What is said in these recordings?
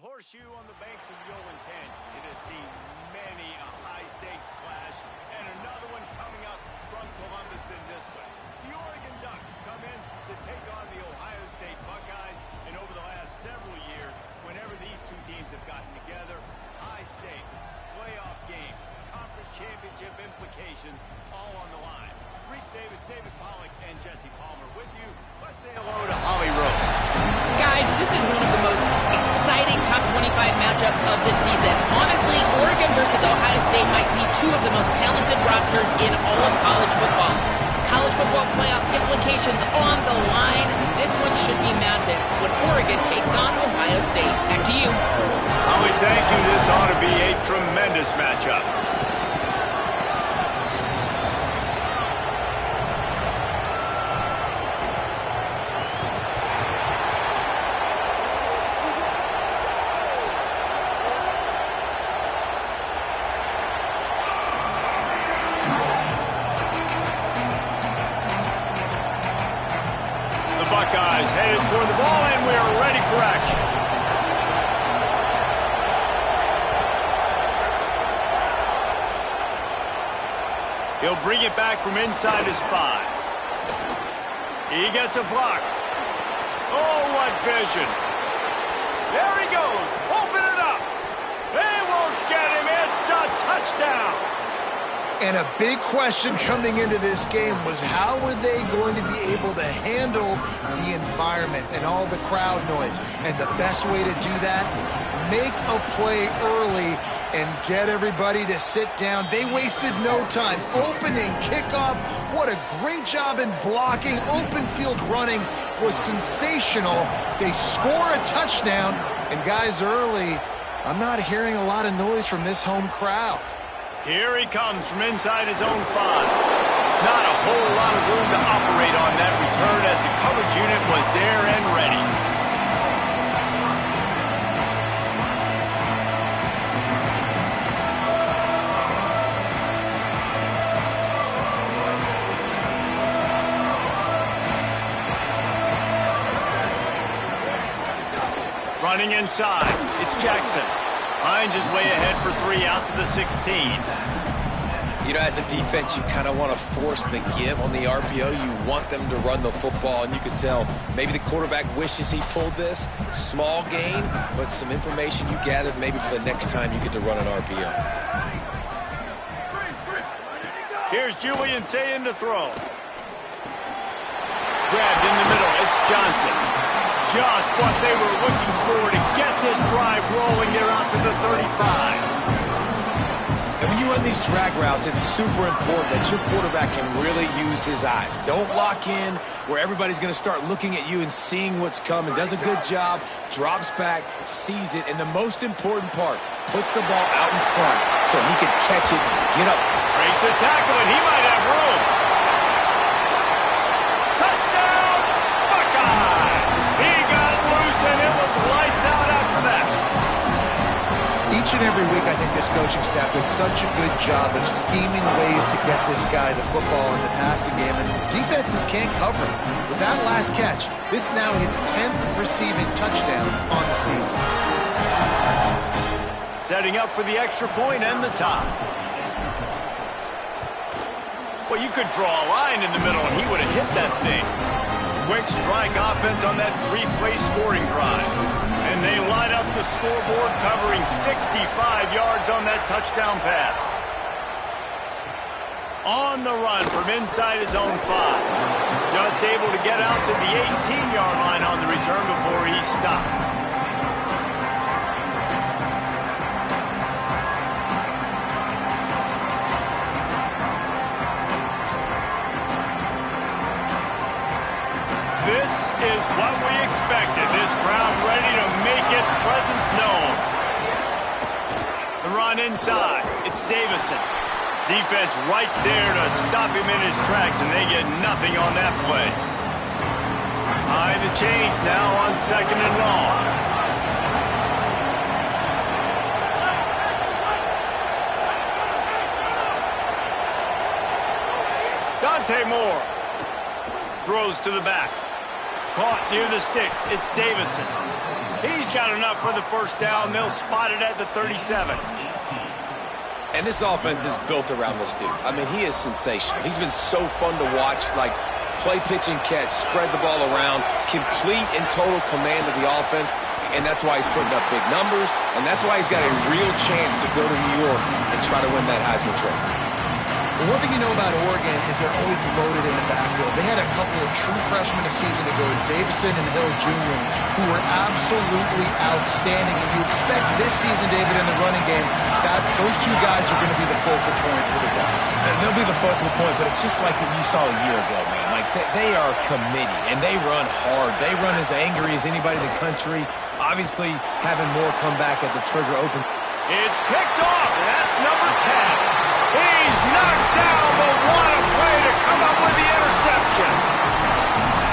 horseshoe on the banks of the Olin Canyon. It has seen many a high-stakes clash, and another one coming up from Columbus in this one. The Oregon Ducks come in to take on the Ohio State Buckeyes, and over the last several years, whenever these two teams have gotten together, high-stakes, playoff game, conference championship implications, all on the line. Reese Davis, David Pollack, and Jesse Palmer with you. Let's say hello to Holly Rowe. Guys, this is one of the most exciting top 25 matchups of the season. Honestly, Oregon versus Ohio State might be two of the most talented rosters in all of college football. College football playoff implications on the line. This one should be massive when Oregon takes on Ohio State. Back to you. Holly, thank you. This ought to be a tremendous matchup. Buckeyes headed toward the ball, and we are ready for action. He'll bring it back from inside his 5. He gets a block. Oh, what vision. There he goes. Open it up. They won't get him. It's a touchdown. And a big question coming into this game was how were they going to be able to handle the environment and all the crowd noise? And the best way to do that, make a play early and get everybody to sit down. They wasted no time. Opening kickoff, what a great job in blocking. Open field running was sensational. They score a touchdown, and guys, early, I'm not hearing a lot of noise from this home crowd. Here he comes from inside his own 5. Not a whole lot of room to operate on that return as the coverage unit was there and ready. Running inside, it's Jackson. Finds his way ahead for 3 out to the 16. You know, as a defense, you kind of want to force the give on the RPO. You want them to run the football, and you can tell maybe the quarterback wishes he pulled this. Small gain, but some information you gathered maybe for the next time you get to run an RPO. Here's Julian saying to throw. Grabbed in the middle, it's Johnson. Just what they were looking for to get this drive rolling. They're out to the 35. And when you run these drag routes, it's super important that your quarterback can really use his eyes. Don't lock in where everybody's going to start looking at you and seeing what's coming. Does a good job, drops back, sees it, and the most important part, puts the ball out in front so he can catch it, get up. Breaks a tackle, and he might have room. Touchdown, Buckeye! He got loose, and it was lights out after that. Each and every week, I think this coaching staff does such a good job of scheming ways to get this guy the football in the passing game, and defenses can't cover him. With that last catch, this is now his 10th receiving touchdown on the season. Setting up for the extra point and the tie. Well, you could draw a line in the middle, and he would have hit that thing. Quick strike offense on that 3-play scoring drive. And they line up the scoreboard, covering 65 yards on that touchdown pass. On the run from inside his own 5. Just able to get out to the 18-yard line on the return before he stopped. This is what we expected. This crowd ready to make its presence known. The run inside. It's Davison. Defense right there to stop him in his tracks, and they get nothing on that play. High the chains now on 2nd and long. Dante Moore throws to the back. caught near the sticks. It's Davison. He's got enough for the first down. They'll spot it at the 37. And this offense is built around this dude. I mean, he is sensational. He's been so fun to watch, like play, pitch, and catch, spread the ball around, complete and total command of the offense. And that's why he's putting up big numbers, and that's why he's got a real chance to go to New York and try to win that Heisman Trophy. The one thing you know about Oregon is they're always loaded in the backfield. They had a couple of true freshmen a season ago, Davison and Hill Jr., who were absolutely outstanding. And you expect this season, David, in the running game, those two guys are going to be the focal point for the Buckeyes. They'll be the focal point, but it's just like what you saw a year ago, man. Like, they are committed, and they run hard. They run as angry as anybody in the country. Obviously, having more come back at the trigger open. It's picked off, and that's number 10. He's knocked down, but what a play to come up with the interception.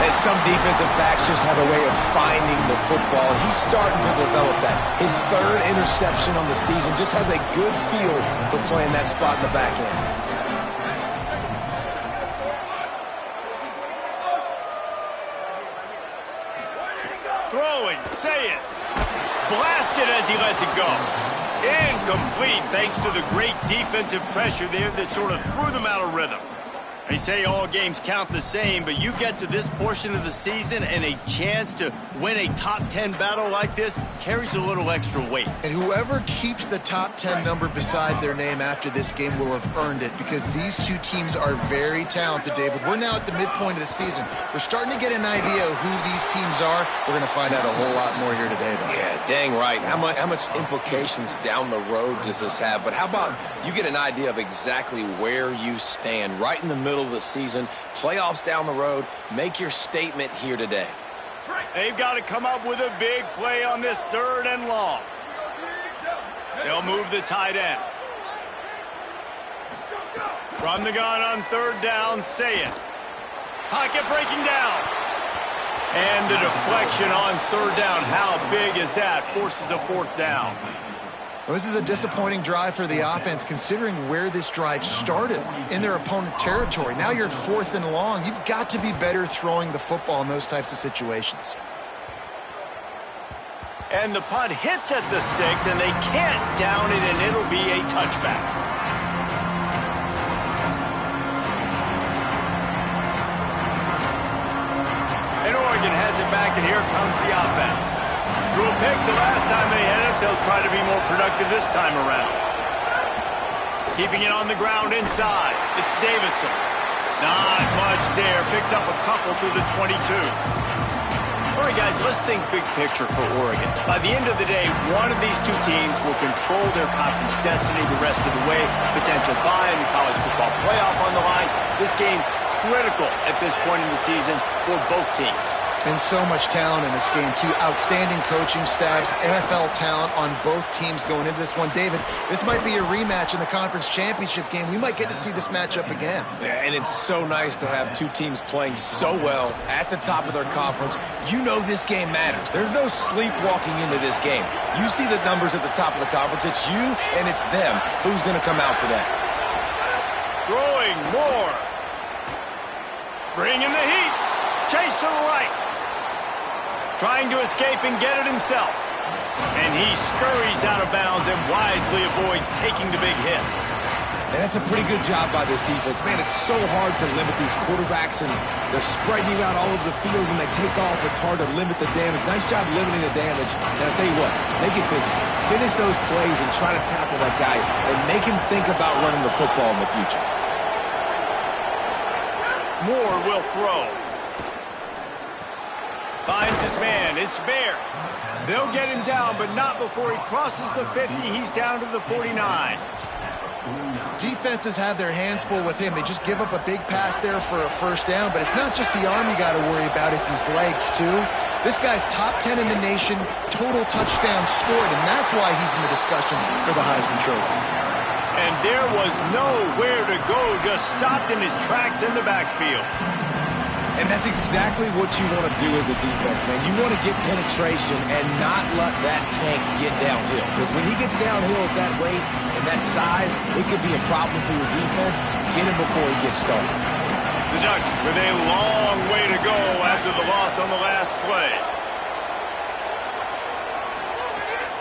And some defensive backs just have a way of finding the football. He's starting to develop that. His third interception on the season, just has a good feel for playing that spot in the back end. Throwing, say it. Blasted as he lets it go. Incomplete thanks to the great defensive pressure there that sort of threw them out of rhythm. They say all games count the same, but you get to this portion of the season and a chance to win a top 10 battle like this carries a little extra weight. And whoever keeps the top 10 number beside their name after this game will have earned it, because these two teams are very talented, David. We're now at the midpoint of the season. We're starting to get an idea of who these teams are. We're going to find out a whole lot more here today, though. Yeah, dang right. How much implications down the road does this have? But how about you get an idea of exactly where you stand right in the middle of the season, playoffs down the road, make your statement here today. They've got to come up with a big play on this 3rd and long. They'll move the tight end. From the gun on 3rd down, say it. Pocket breaking down. And the deflection on 3rd down. How big is that? Forces a 4th down. Well, this is a disappointing drive for the offense, considering where this drive started, in their opponent territory. Now you're 4th and long. You've got to be better throwing the football in those types of situations. And the punt hits at the 6, and they can't down it, and it'll be a touchback. And Oregon has it back, and here comes the offense. Threw a pick the last time they had it. They'll try to be more productive this time around. Keeping it on the ground inside. It's Davison. Not much there. Picks up a couple through the 22. All right, guys, let's think big picture for Oregon. By the end of the day, one of these two teams will control their conference destiny the rest of the way. Potential bye in the college football playoff on the line. This game critical at this point in the season for both teams. And so much talent in this game, too. Outstanding coaching staffs, NFL talent on both teams going into this one. David, this might be a rematch in the conference championship game. We might get to see this matchup again. Yeah, and it's so nice to have two teams playing so well at the top of their conference. You know this game matters. There's no sleepwalking into this game. You see the numbers at the top of the conference. It's you and it's them. Who's going to come out today? Throwing more. Bringing the heat. Chase to the right. Trying to escape and get it himself. And he scurries out of bounds and wisely avoids taking the big hit. And that's a pretty good job by this defense. Man, it's so hard to limit these quarterbacks, and they're spreading you out all over the field. When they take off, it's hard to limit the damage. Nice job limiting the damage. And I'll tell you what, make it physical. Finish those plays and try to tackle that guy and make him think about running the football in the future. Moore will throw. Finds his man. It's Bear. They'll get him down, but not before he crosses the 50. He's down to the 49. Defenses have their hands full with him. They just give up a big pass there for a first down, but it's not just the arm you got to worry about. It's his legs, too. This guy's top 10 in the nation, total touchdowns scored, and that's why he's in the discussion for the Heisman Trophy. And there was nowhere to go, just stopped in his tracks in the backfield. And that's exactly what you want to do as a defense, man. You want to get penetration and not let that tank get downhill. Because when he gets downhill at that weight and that size, it could be a problem for your defense. Get him before he gets started. The Ducks with a long way to go after the loss on the last play.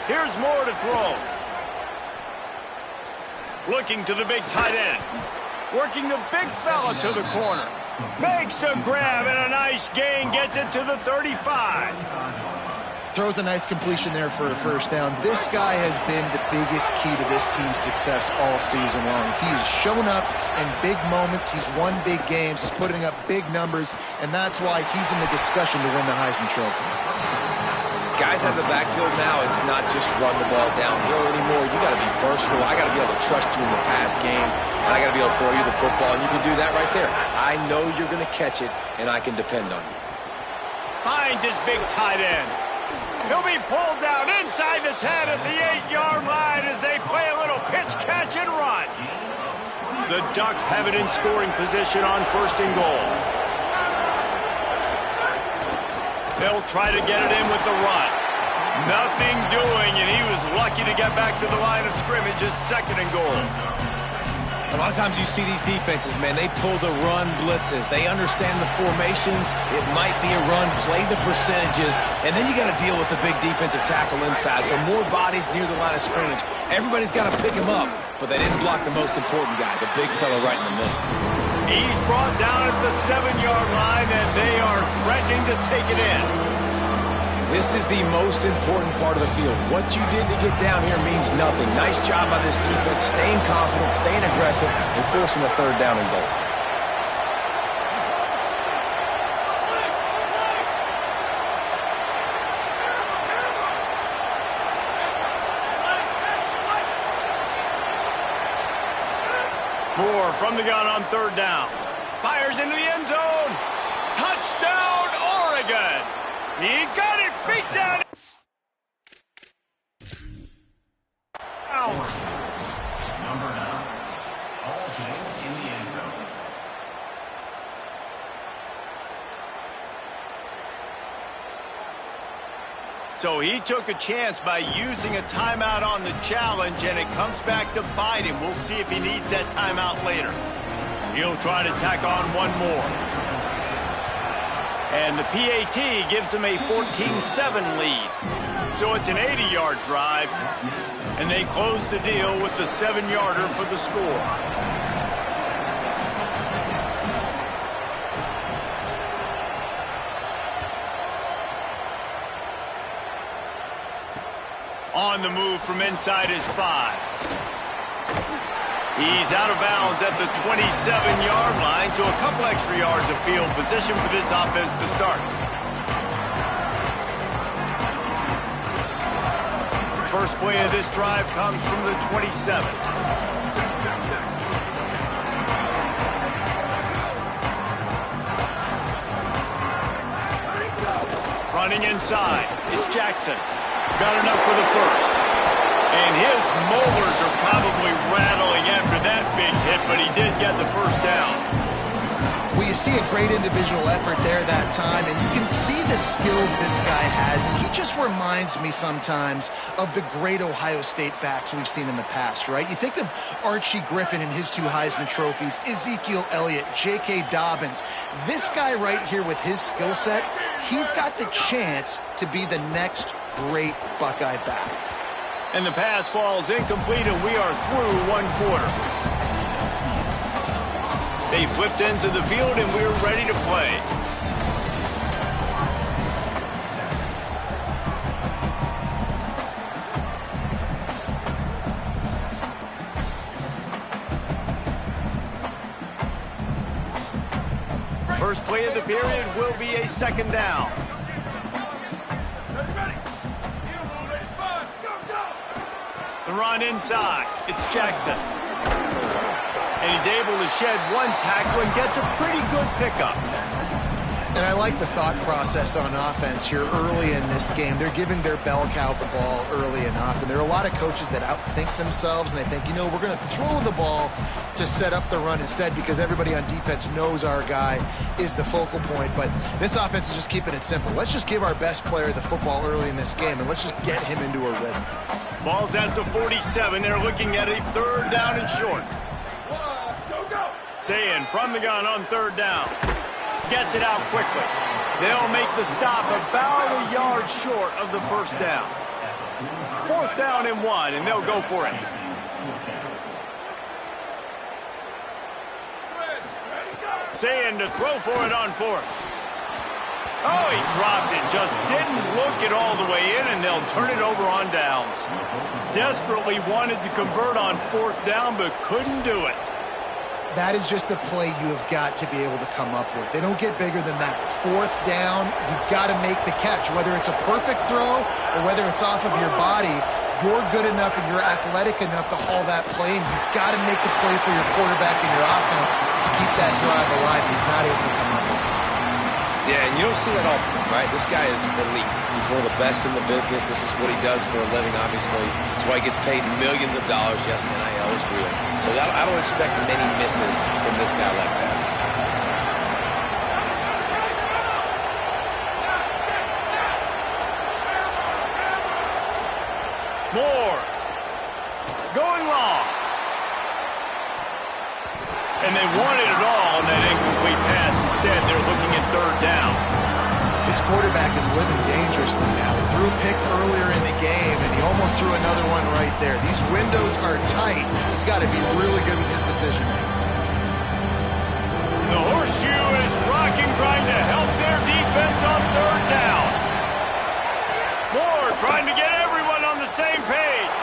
Here's Moore to throw. Looking to the big tight end. Working the big fella to the corner. Makes the grab and a nice gain. Gets it to the 35. Throws a nice completion there for a first down. This guy has been the biggest key to this team's success all season long. He's shown up in big moments. He's won big games. He's putting up big numbers, and that's why he's in the discussion to win the Heisman Trophy. Guys out of the backfield now, it's not just run the ball downhill anymore. You got to be versatile. I got to be able to trust you in the pass game, and I got to be able to throw you the football, and you can do that right there. I know you're going to catch it, and I can depend on you. Finds his big tight end. He'll be pulled down inside the 10 at the 8-yard line as they play a little pitch, catch, and run. The Ducks have it in scoring position on 1st and goal. They'll try to get it in with the run. Nothing doing, and he was lucky to get back to the line of scrimmage at 2nd and goal. A lot of times you see these defenses, man, they pull the run blitzes. They understand the formations. It might be a run, play the percentages, and then you got to deal with the big defensive tackle inside. So more bodies near the line of scrimmage. Everybody's got to pick him up, but they didn't block the most important guy, the big fella right in the middle. He's brought down at the 7-yard line, and they are threatening to take it in. This is the most important part of the field. What you did to get down here means nothing. Nice job by this defense, staying confident, staying aggressive, and forcing a 3rd down and goal. Moore from the gun on 3rd down. Fires into the end zone. Touchdown, Oregon. He got it, beat down. Out. Number 9. All plays in the end zone. So he took a chance by using a timeout on the challenge, and it comes back to bite him. We'll see if he needs that timeout later. He'll try to tack on one more. And the PAT gives them a 14-7 lead. So it's an 80-yard drive, and they close the deal with the 7-yarder for the score. On the move from inside his 5. He's out of bounds at the 27-yard line, so a couple extra yards of field position for this offense to start. First play of this drive comes from the 27. Running inside, it's Jackson. Got enough for the first. And his molars are probably rattling after that big hit, but he did get the first down. Well, you see a great individual effort there that time, and you can see the skills this guy has, and he just reminds me sometimes of the great Ohio State backs we've seen in the past, right? You think of Archie Griffin and his 2 Heisman trophies, Ezekiel Elliott, J.K. Dobbins. This guy right here with his skill set, he's got the chance to be the next great Buckeye back. And the pass falls incomplete, and we are through 1 quarter. They flipped into the field, and we're ready to play. First play of the period will be a 2nd down. The run inside. It's Jackson. And he's able to shed 1 tackle and gets a pretty good pickup. And I like the thought process on offense here early in this game. They're giving their bell cow the ball early enough. And there are a lot of coaches that outthink themselves, and they think, you know, we're going to throw the ball to set up the run instead because everybody on defense knows our guy is the focal point. But this offense is just keeping it simple. Let's just give our best player the football early in this game, and let's just get him into a rhythm. Ball's at the 47. They're looking at a 3rd down and short. Saying from the gun on third down. Gets it out quickly. They'll make the stop about a yard short of the first down. 4th down and 1, and they'll go for it. Saying to throw for it on 4th. Oh, he dropped it. Just didn't look it all the way in, and they'll turn it over on downs. Desperately wanted to convert on 4th down, but couldn't do it. That is just a play you have got to be able to come up with. They don't get bigger than that. 4th down, you've got to make the catch. Whether it's a perfect throw or whether it's off of your body, you're good enough and you're athletic enough to haul that play, and you've got to make the play for your quarterback and your offense to keep that drive alive, and he's not able to come up with it. Yeah, and you don't see that often, right? This guy is elite. He's one of the best in the business. This is what he does for a living, obviously. That's why he gets paid millions of dollars. Yes, NIL is real. So I don't expect many misses from this guy like that. Moore. Going long. And they wanted it all on that incomplete pass. Instead, they're looking at 3rd down. This quarterback is living dangerously now. He threw a pick earlier in the game, and he almost threw another one right there. These windows are tight. He's got to be really good with his decision-making. The horseshoe is rocking, trying to help their defense on 3rd down. Moore trying to get everyone on the same page.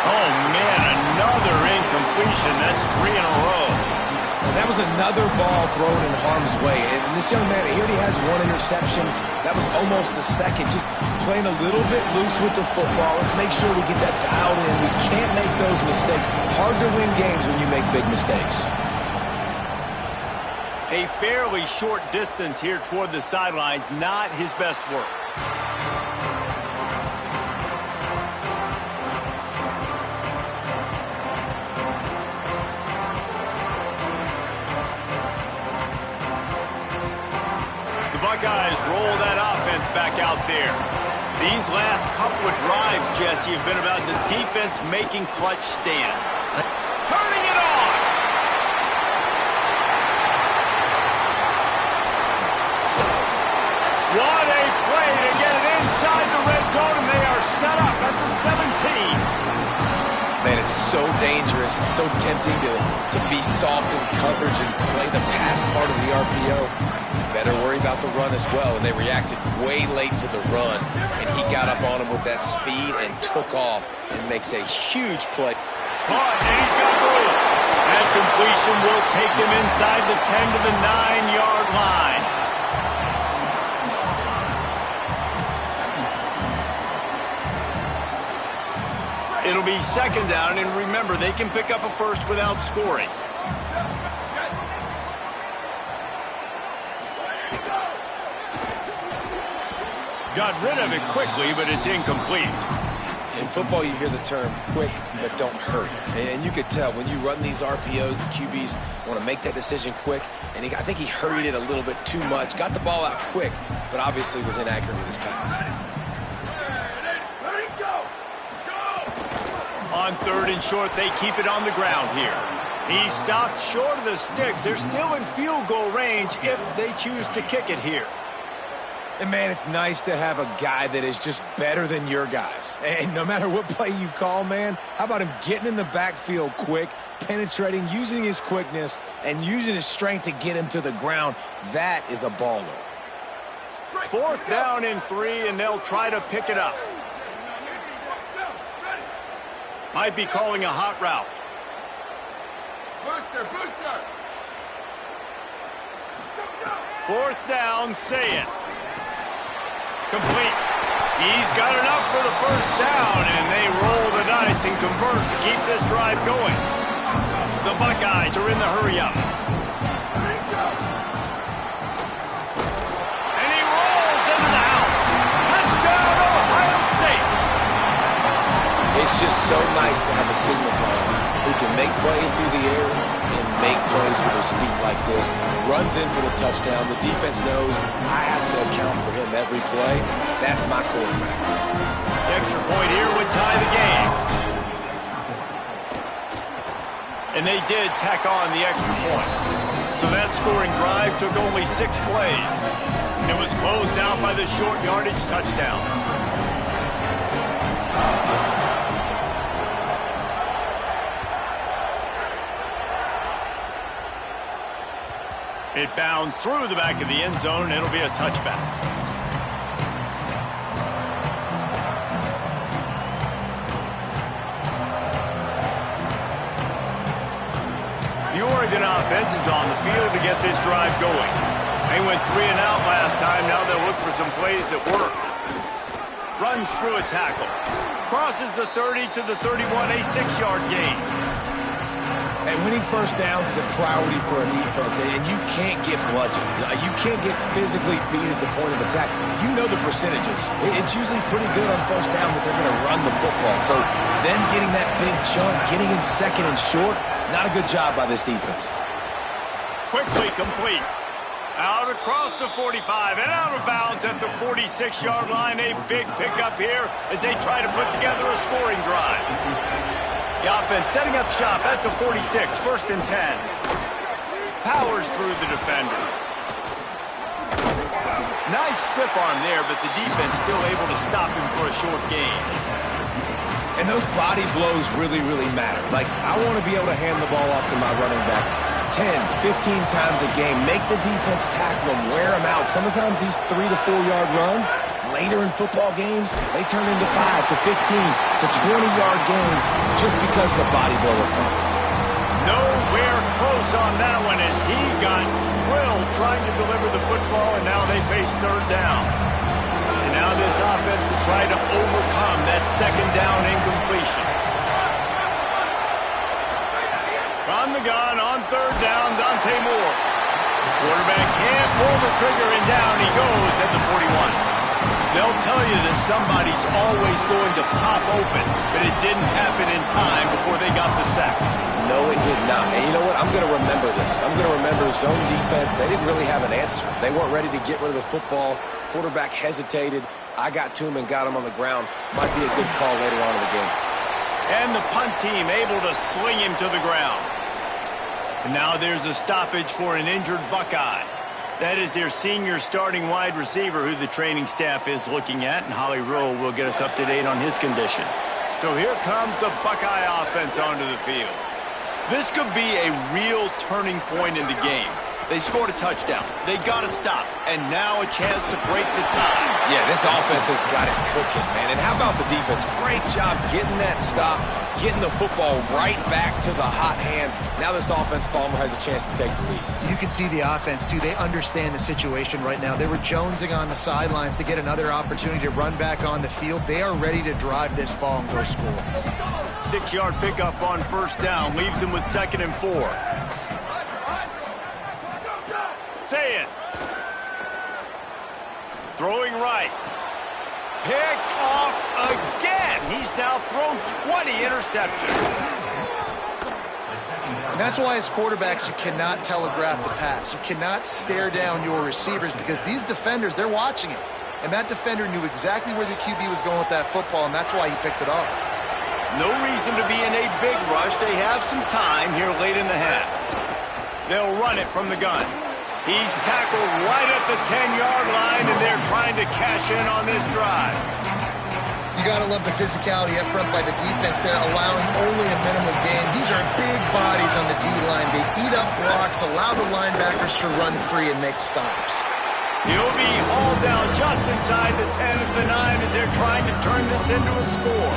Oh, man, another incompletion. That's 3 in a row. And that was another ball thrown in harm's way. And this young man, he already has 1 interception. That was almost the second. Just playing a little bit loose with the football. Let's make sure we get that dialed in. We can't make those mistakes. Hard to win games when you make big mistakes. A fairly short distance here toward the sidelines. Not his best work. Buckeyes roll that offense back out there. These last couple of drives, Jesse, have been about the defense making clutch stand. Turning it on! What a play to get it inside the red zone, and they are set up at the 17. Man, it's so dangerous. It's so tempting to be soft in coverage and play the pass part of the RPO. Better worry about the run as well, and they reacted way late to the run, and he got up on him with that speed and took off and makes a huge play. Caught, and he's got room. That completion will take him inside the 10 to the 9-yard line. It'll be 2nd down, and remember, they can pick up a first without scoring. Got rid of it quickly, but it's incomplete. In football, you hear the term quick, but don't hurry. And you could tell when you run these RPOs, the QBs want to make that decision quick. And I think he hurried it a little bit too much. Got the ball out quick, but obviously was inaccurate with his pass. On 3rd and short, they keep it on the ground here. He stopped short of the sticks. They're still in field goal range if they choose to kick it here. And, man, it's nice to have a guy that is just better than your guys. And no matter what play you call, man, how about him getting in the backfield quick, penetrating, using his quickness, and using his strength to get him to the ground? That is a baller. 4th down and 3, and they'll try to pick it up. Might be calling a hot route. Booster. 4th down, say it. Complete. He's got enough for the first down, and they roll the dice and convert to keep this drive going. The Buckeyes are in the hurry-up. And he rolls into the house. Touchdown, Ohio State. It's just so nice to have a signal player who can make plays through the air and make plays with his feet like this. Runs in for the touchdown. The defense knows I have to account for him every play. That's my quarterback. The extra point here would tie the game. And they did tack on the extra point. So that scoring drive took only 6 plays. It was closed out by the short yardage touchdown. It bounds through the back of the end zone, and it'll be a touchback. The Oregon offense is on the field to get this drive going. They went 3 and out last time. Now they'll look for some plays that work. Runs through a tackle. Crosses the 30 to the 31, a 6-yard gain. And winning first downs is a priority for a defense, and you can't get bludgeoned. You can't get physically beat at the point of attack. You know the percentages. It's usually pretty good on first down that they're going to run the football. So then getting that big chunk, getting in second and short, not a good job by this defense. Quickly complete. Out across the 45 and out of bounds at the 46-yard line. A big pickup here as they try to put together a scoring drive. The offense setting up shop at the 46, 1st and 10. Powers through the defender. Nice stiff arm there, but the defense still able to stop him for a short gain. And those body blows really, really matter. Like, I want to be able to hand the ball off to my running back 10, 15 times a game. Make the defense tackle them, wear them out. Sometimes these 3 to 4 yard runs, later in football games, they turn into 5 to 15 to 20-yard gains just because of the body blow effect. Nowhere close on that one as he got drilled trying to deliver the football, and now they face 3rd down. And now this offense will try to overcome that 2nd down incompletion. From the gun on 3rd down, Dante Moore. Quarterback can't pull the trigger, and down he goes at the 41. They'll tell you that somebody's always going to pop open, but it didn't happen in time before they got the sack. No, it did not. And you know what? I'm going to remember this. I'm going to remember zone defense. They didn't really have an answer. They weren't ready to get rid of the football. Quarterback hesitated. I got to him and got him on the ground. Might be a good call later on in the game. And the punt team able to sling him to the ground. And now there's a stoppage for an injured Buckeye. That is their senior starting wide receiver who the training staff is looking at, and Holly Rowe will get us up to date on his condition. So here comes the Buckeye offense onto the field. This could be a real turning point in the game. They scored a touchdown. They got to stop. And now a chance to break the tie. Yeah, this offense has got it cooking, man. And how about the defense? Great job getting that stop, getting the football right back to the hot hand. Now this offense, Palmer, has a chance to take the lead. You can see the offense, too. They understand the situation right now. They were jonesing on the sidelines to get another opportunity to run back on the field. They are ready to drive this ball and go score. 6-yard pickup on 1st down. Leaves them with 2nd and 4. Say it. Throwing right. Pick off again. He's now thrown 20 interceptions. And that's why as quarterbacks, you cannot telegraph the pass. You cannot stare down your receivers because these defenders, they're watching it. And that defender knew exactly where the QB was going with that football, and that's why he picked it off. No reason to be in a big rush. They have some time here late in the half. They'll run it from the gun. He's tackled right at the 10-yard line, and they're trying to cash in on this drive. You got to love the physicality up front by the defense. They're allowing only a minimum gain. These are big bodies on the D-line. They eat up blocks, allow the linebackers to run free and make stops. He'll be hauled down just inside the 10 at the 9 as they're trying to turn this into a score.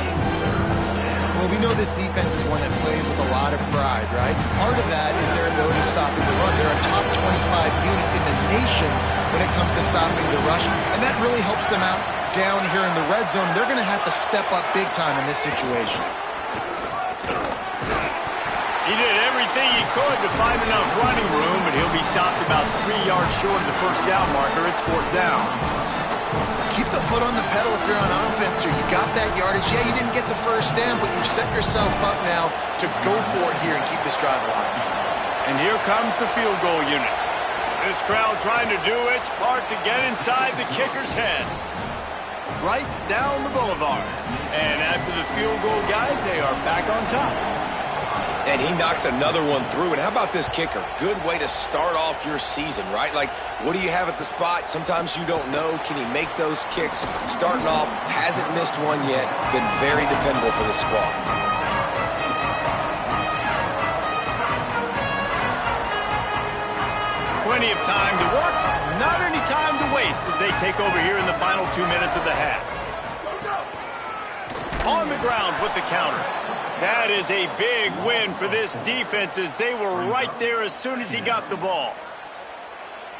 Well, we know this defense is one that plays with a lot of pride, right? Part of that is their ability to stop the run. They're a top 25 unit in the nation when it comes to stopping the rush, and that really helps them out down here in the red zone. They're going to have to step up big time in this situation. He did everything he could to find enough running room, but he'll be stopped about 3 yards short of the 1st down marker. It's 4th down. Keep the foot on the pedal if you're on offense here. You got that yardage. Yeah, you didn't get the 1st down, but you've set yourself up now to go for it here and keep this drive alive. And here comes the field goal unit. This crowd trying to do its part to get inside the kicker's head. Right down the boulevard. And after the field goal, guys, they are back on top. And he knocks another one through. And how about this kicker? Good way to start off your season, right? Like, what do you have at the spot? Sometimes you don't know. Can he make those kicks? Starting off, hasn't missed one yet. Been very dependable for the squad. Plenty of time to work, not any time to waste as they take over here in the final 2 minutes of the half. On the ground with the counter. That is a big win for this defense as they were right there as soon as he got the ball.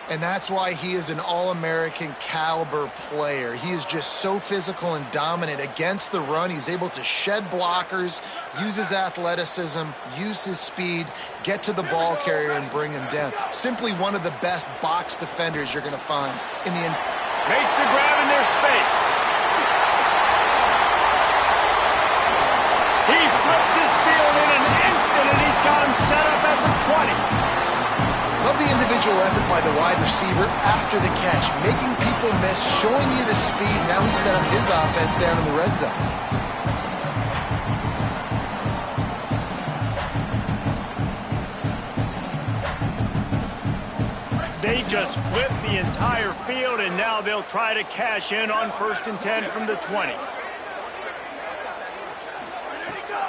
And that's why he is an All-American caliber player. He is just so physical and dominant against the run. He's able to shed blockers, use his athleticism, use his speed, get to the ball carrier and bring him down. Simply one of the best box defenders you're going to find in the... Makes the grab in their space. He flips his field in an instant, and he's got him set up at the 20. Love the individual effort by the wide receiver after the catch, making people miss, showing you the speed. Now he set up his offense down in the red zone. They just flipped the entire field, and now they'll try to cash in on 1st and 10 from the 20.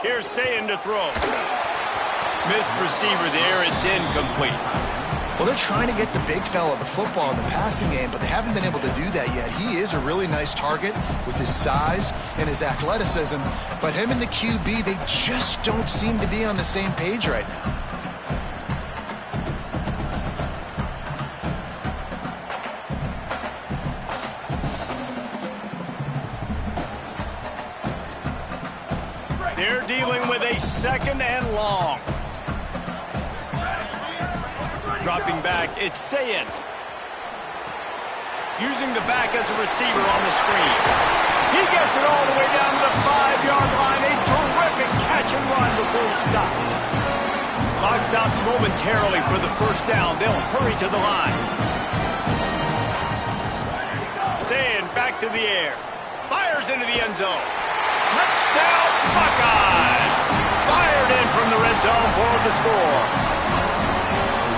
Here's Sayin to throw. Missed receiver there, it's incomplete. Well, they're trying to get the big fella the football in the passing game, but they haven't been able to do that yet. He is a really nice target with his size and his athleticism, but him and the QB, they just don't seem to be on the same page right now. They're dealing with a 2nd and long. Dropping back, it's Sayin. Using the back as a receiver on the screen. He gets it all the way down to the 5-yard line. A terrific catch and run before he stopped. Clock stops momentarily for the 1st down. They'll hurry to the line. Sayin back to the air. Fires into the end zone. Touchdown, Buckeyes! Fired in from the red zone for the score.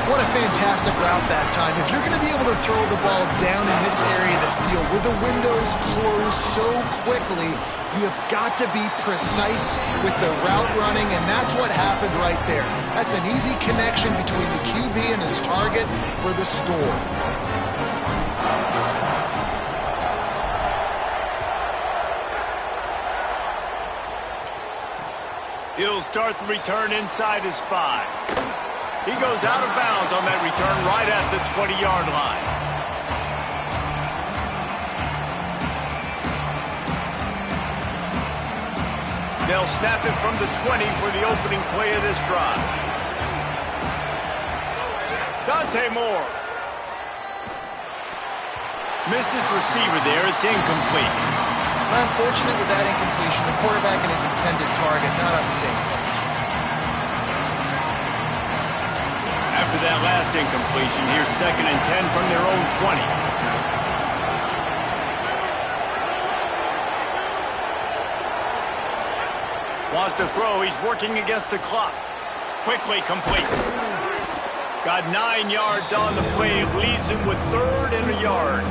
What a fantastic route that time. If you're going to be able to throw the ball down in this area of the field where the windows close so quickly, you have got to be precise with the route running, and that's what happened right there. That's an easy connection between the QB and his target for the score. He'll start the return inside his 5. He goes out of bounds on that return right at the 20-yard line. They'll snap it from the 20 for the opening play of this drive. Dante Moore. Missed his receiver there. It's incomplete. Unfortunate with that incompletion. The quarterback and his intended target not on the same page. After that last incompletion, here's 2nd and 10 from their own 20. Wants to throw. He's working against the clock. Quickly complete. Got 9 yards on the play. Leaves him with 3rd and a yard.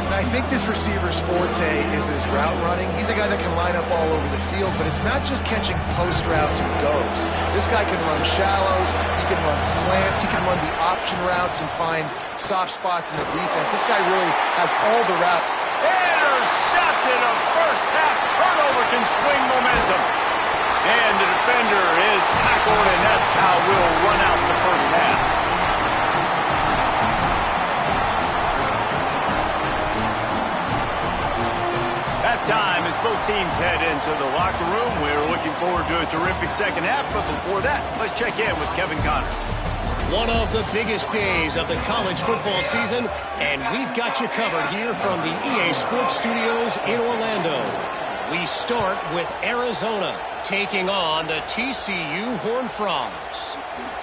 And I think this receiver's forte is his route running. He's a guy that can line up all over the field, but it's not just catching post routes and goes. This guy can run shallows, he can run slants, he can run the option routes and find soft spots in the defense. This guy really has all the route. Intercepted. A first half turnover can swing momentum. And the defender is tackled, and that's how we'll run out the first half. Time as both teams head into the locker room. We're looking forward to a terrific 2nd half, but before that, let's check in with Kevin Connors. One of the biggest days of the college football season, and we've got you covered here from the EA Sports Studios in Orlando. We start with Arizona taking on the TCU Horned Frogs.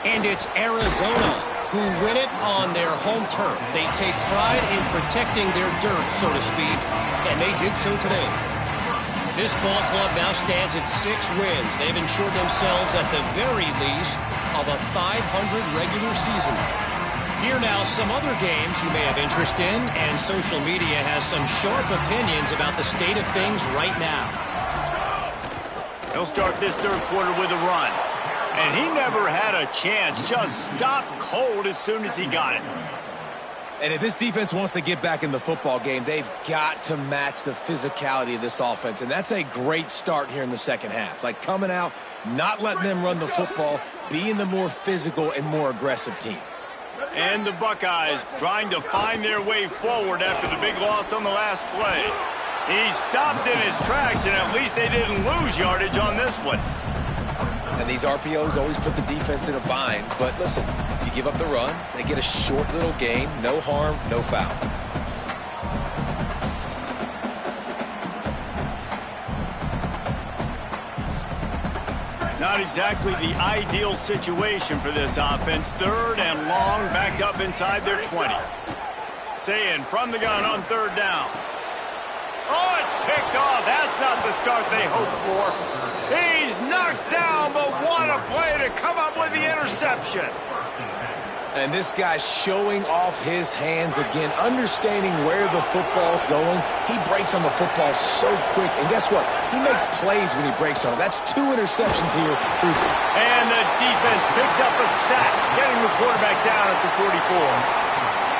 And it's Arizona who win it on their home turf. They take pride in protecting their dirt, so to speak, and they did so today. This ball club now stands at 6 wins. They've ensured themselves at the very least of a 500 regular season. Here now some other games you may have interest in, and social media has some sharp opinions about the state of things right now. He'll start this third quarter with a run. And he never had a chance. Just stopped cold as soon as he got it. And if this defense wants to get back in the football game, they've got to match the physicality of this offense. And that's a great start here in the second half. Like coming out, not letting them run the football, being the more physical and more aggressive team. And the Buckeyes trying to find their way forward after the big loss on the last play. He stopped in his tracks, and at least they didn't lose yardage on this one. And these RPOs always put the defense in a bind. But listen, you give up the run, they get a short little gain, no harm, no foul. Not exactly the ideal situation for this offense. Third and long, backed up inside their 20. Saying from the gun on third down. Oh, it's picked off. That's not the start they hoped for. He's knocked down, but what a play to come up with the interception. And this guy's showing off his hands again, understanding where the football's going. He breaks on the football so quick. And guess what? He makes plays when he breaks on it. That's 2 interceptions here. And the defense picks up a sack, getting the quarterback down at the 44.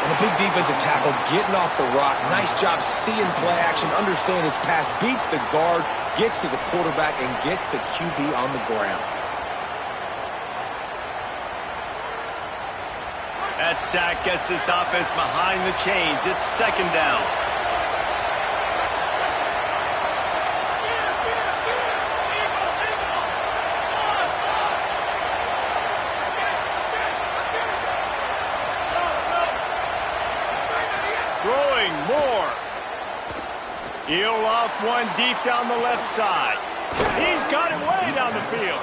And a big defensive tackle getting off the rock. Nice job seeing play action, understand his pass, beats the guard, gets to the quarterback, and gets the QB on the ground. That sack gets this offense behind the chains. It's second down. Throwing more. He'll off one deep down the left side. He's got it way down the field.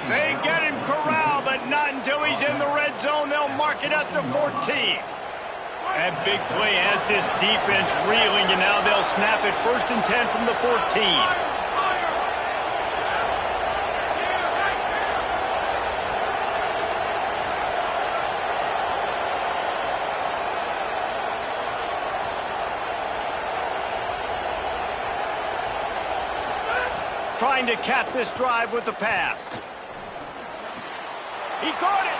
They get him corralled, but not until he's in the red zone. They'll mark it at the 14. That big play has this defense reeling, and now they'll snap it 1st and 10 from the 14. Trying to cap this drive with the pass. He caught it.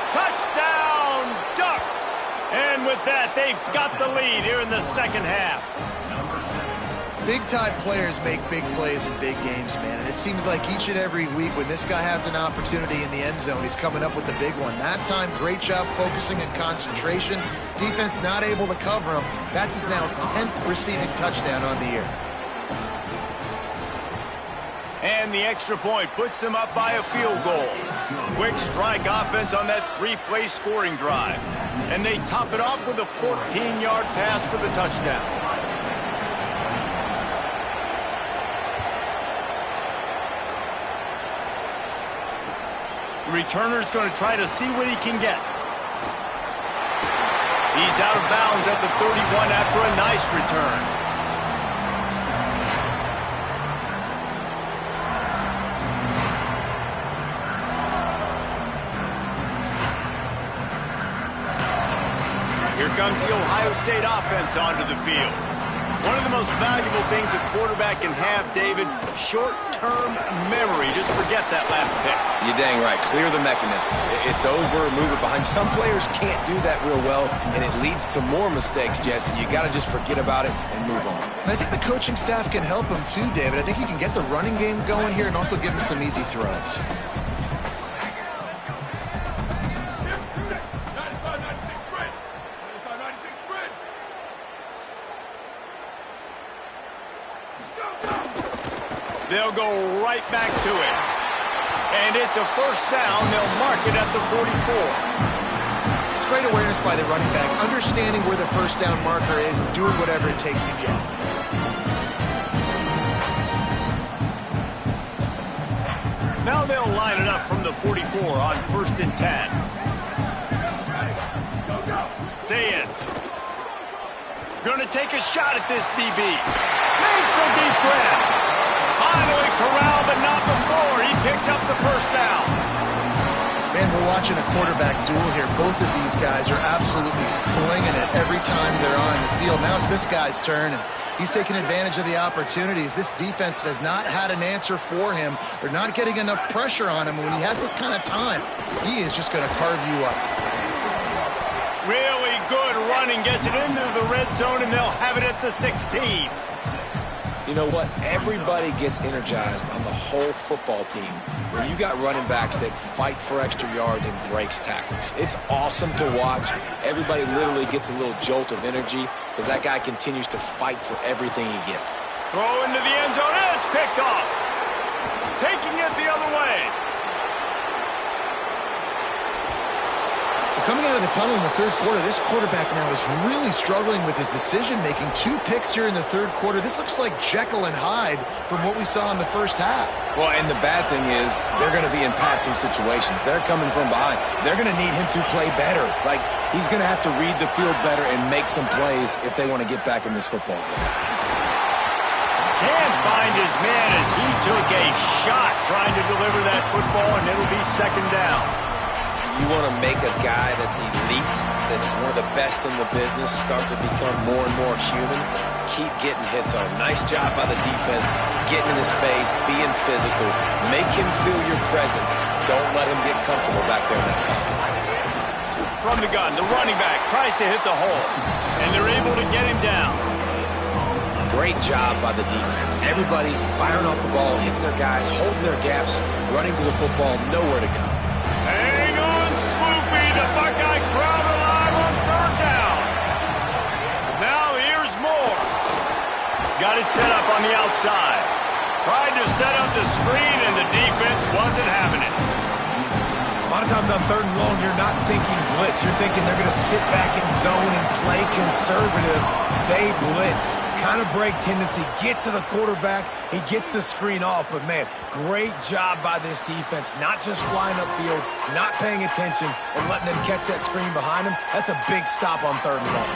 Touchdown, Ducks. And with that, they've got the lead here in the second half. Big-time players make big plays in big games, man. And it seems like each and every week when this guy has an opportunity in the end zone, he's coming up with the big one. That time, great job focusing and concentration. Defense not able to cover him. That's his now 10th receiving touchdown on the year. And the extra point puts them up by a field goal. Quick strike offense on that 3-play scoring drive. And they top it off with a 14-yard pass for the touchdown. The returner's going to try to see what he can get. He's out of bounds at the 31 after a nice return. Here comes the Ohio State offense onto the field. One of the most valuable things a quarterback can have, David, short-term memory. Just forget that last pick. You're dang right. Clear the mechanism. It's over, move it behind. Some players can't do that real well, and it leads to more mistakes, Jesse. You got to just forget about it and move on. And I think the coaching staff can help him too, David. I think you can get the running game going here and also give him some easy throws. They'll go right back to it. And it's a first down. They'll mark it at the 44. It's great awareness by the running back, understanding where the first down marker is and doing whatever it takes to get it. Now they'll line it up from the 44 on 1st and 10. Zayn. Gonna take a shot at this DB. Makes a deep grab. the first down. Man, we're watching a quarterback duel here. Both of these guys are absolutely slinging it every time they're on the field. Now it's this guy's turn, and he's taking advantage of the opportunities. This defense has not had an answer for him. They're not getting enough pressure on him. When he has this kind of time, he is just going to carve you up. Really good running, gets it into the red zone, and they'll have it at the 16. You know what? Everybody gets energized on the whole football team when you got running backs that fight for extra yards and breaks tackles. It's awesome to watch. Everybody literally gets a little jolt of energy because that guy continues to fight for everything he gets. Throw into the end zone, and it's picked off. Taking it the other way. Coming out of the tunnel in the third quarter, this quarterback now is really struggling with his decision-making. 2 picks here in the third quarter. This looks like Jekyll and Hyde from what we saw in the first half. Well, and the bad thing is they're going to be in passing situations. They're coming from behind. They're going to need him to play better. Like, he's going to have to read the field better and make some plays if they want to get back in this football game. Can't find his man as he took a shot trying to deliver that football, and it'll be second down. You want to make a guy that's elite, that's one of the best in the business, start to become more and more human. Keep getting hits on. Nice job by the defense, getting in his face, being physical. Make him feel your presence. Don't let him get comfortable back there in that pocket. From the gun, the running back tries to hit the hole, and they're able to get him down. Great job by the defense. Everybody firing off the ball, hitting their guys, holding their gaps, running to the football, nowhere to go. Hang on, Swoopy, the Buckeye crowd alive on third down. Now here's Moore. Got it set up on the outside. Tried to set up the screen, and the defense wasn't having it. A lot of times on third and long, you're not thinking blitz. You're thinking they're going to sit back in zone and play conservative. They blitz. Kind of break tendency. Get to the quarterback. He gets the screen off. But, man, great job by this defense. Not just flying upfield, not paying attention, and letting them catch that screen behind him. That's a big stop on third and long.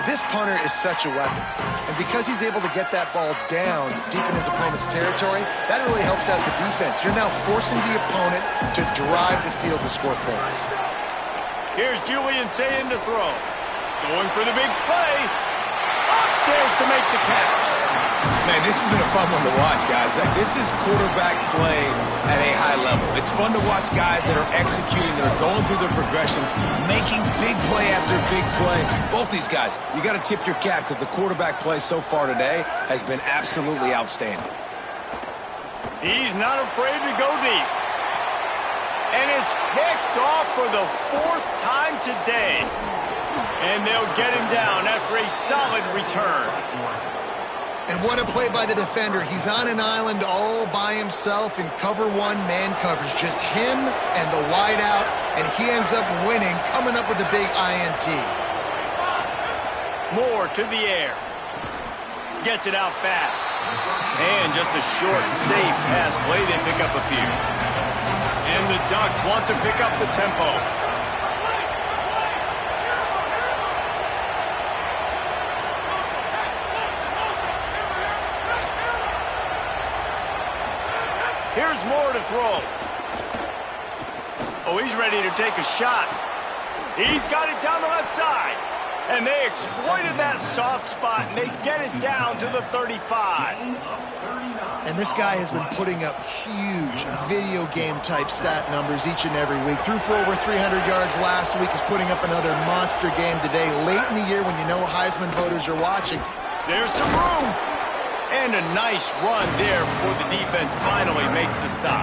This punter is such a weapon. And because he's able to get that ball down deep in his opponent's territory, that really helps out the defense. You're now forcing the opponent to drive the field to score points. Here's Julian saying to throw. Going for the big play. Upstairs to make the catch. Man, this has been a fun one to watch, guys. This is quarterback play at a high level. It's fun to watch guys that are executing, that are going through their progressions, making big play after big play. Both these guys, you got to tip your cap because the quarterback play so far today has been absolutely outstanding. He's not afraid to go deep. And it's picked off for the 4th time today. And they'll get him down after a solid return. And what a play by the defender. He's on an island all by himself in cover 1 man coverage. Just him and the wide out, and he ends up winning, coming up with a big INT. Moore to the air. Gets it out fast. And just a short and safe pass play. They pick up a few. And the Ducks want to pick up the tempo. Here's Moore to throw. Oh, he's ready to take a shot. He's got it down the left side. And they exploited that soft spot, and they get it down to the 35. And this guy has been putting up huge video game type stat numbers each and every week. Threw for over 300 yards last week. Is putting up another monster game today, late in the year when you know Heisman voters are watching. There's some room. And a nice run there before the defense finally makes the stop.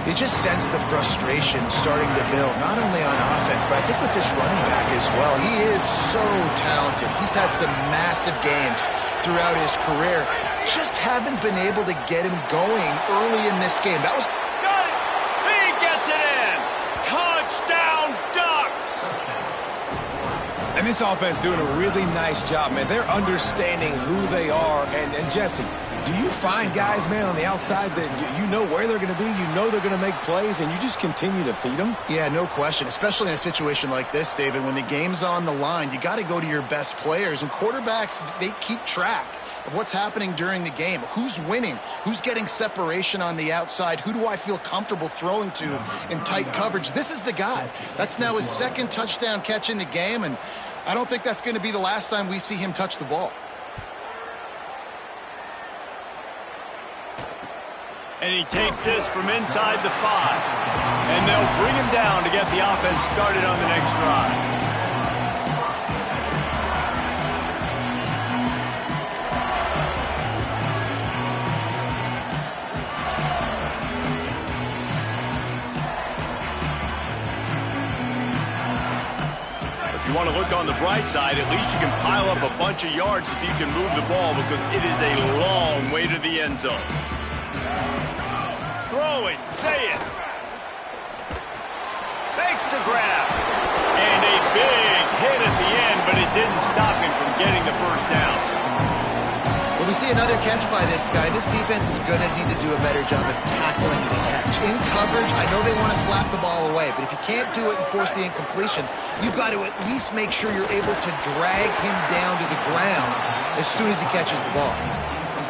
You just sense the frustration starting to build, not only on offense, but I think with this running back as well. He is so talented. He's had some massive games throughout his career. Just haven't been able to get him going early in this game. That was... Got it! He gets it in! Touchdown, Ducks! And this offense doing a really nice job, man. They're understanding who they are. And Jesse, do you find guys, man, on the outside that you know where they're going to be, you know they're going to make plays, and you just continue to feed them? Yeah, no question, especially in a situation like this, David. When the game's on the line, you got to go to your best players. And quarterbacks, they keep track. of what's happening during the game. Who's winning? Who's getting separation on the outside? Who do I feel comfortable throwing to in tight coverage? This is the guy. That's now his second touchdown catch in the game, and I don't think that's going to be the last time we see him touch the ball. And he takes this from inside the 5. And they'll bring him down to get the offense started on the next drive. If you want to look on the bright side, at least you can pile up a bunch of yards if you can move the ball, because it is a long way to the end zone. Throwing, say it. Makes the grab. And a big hit at the end, but it didn't stop him from getting the first down. When we see another catch by this guy, this defense is going to need to do a better job of tackling the catch. In coverage, I know they want to slap the ball away, but if you can't do it and force the incompletion, you've got to at least make sure you're able to drag him down to the ground as soon as he catches the ball.